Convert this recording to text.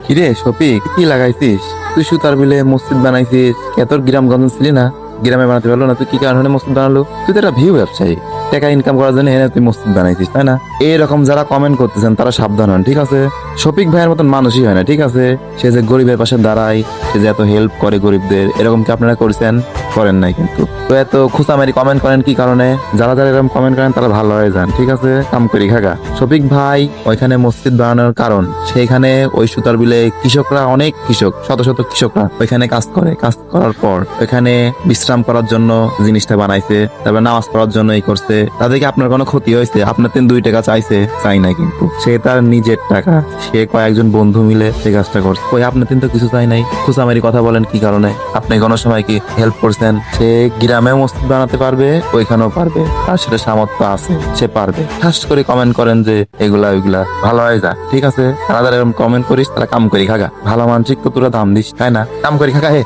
কিরে শফিক, কি লাগাইছিস? তুই সুতার বিলে মসজিদ বানাইছিস, তোর গ্রামগঞ্জ ছিলি না? গ্রামে বানাতে পারলো না, তুই কি কারণে মসজিদ বানালো? তুই তো একটা ভিউ ব্যবসায়ী, টাকা ইনকাম করার জন্য এনে তুই মসজিদ বানাইছিস, তাই না? এরকম যারা কমেন্ট করতেছেন তারা সাবধান হন, ঠিক আছে? শফিক ভাইয়ের মতন মানুষই হয় না, ঠিক আছে? সে যে গরিবের পাশে দাঁড়ায়, সে যে এত হেল্প করে গরিবদের, এরকম কি আপনারা করেছেন? করেন নাই কিন্তু। তো এত খুচামারি কমেন্ট করেন কি কারণে? যারা যারা এরকম কমেন্ট করেন তারা ভালো হয়ে যান, ঠিক আছে? কাম করি খাগা। শফিক ভাই ওইখানে মসজিদ বানানোর কারণ, সেখানে ওই সুতার বিলে কৃষকরা, অনেক কৃষক, শত শত কৃষকরা ওইখানে কাজ করে, কাজ করার পর ওইখানে বিশ্রাম করার জন্য জিনিসটা বানাইছে, তারপর নামাজ পড়ার জন্য এই করছে। তাদেরকে আপনার কোনো ক্ষতি হয়েছে? আপনার 2 টাকা চাইছে? চাই না কিন্তু। সে তার নিজের টাকা, সে কয়েকজন বন্ধু মিলে সে কাজটা করছে। ওই আপনার তো কিছু চাই নাই, খুচামারি কথা বলেন কি কারণে? আপনি কোনো সময় কি হেল্প করছেন? সে গ্রামে মসজিদ বানাতে পারবে, ওইখানেও পারবে, আর সেটা সামর্থ্য আছে, সে পারবে। ঠাস করে কমেন্ট করেন যে এগুলা ওইগুলা, ভালো হয়ে যা, ঠিক আছে? তারা যারা এরকম কমেন্ট করিস তারা কাম করি খাগা। ভালো মানসিক তো তোরা দাম দিস, তাই না? কাম করি খাগা হে।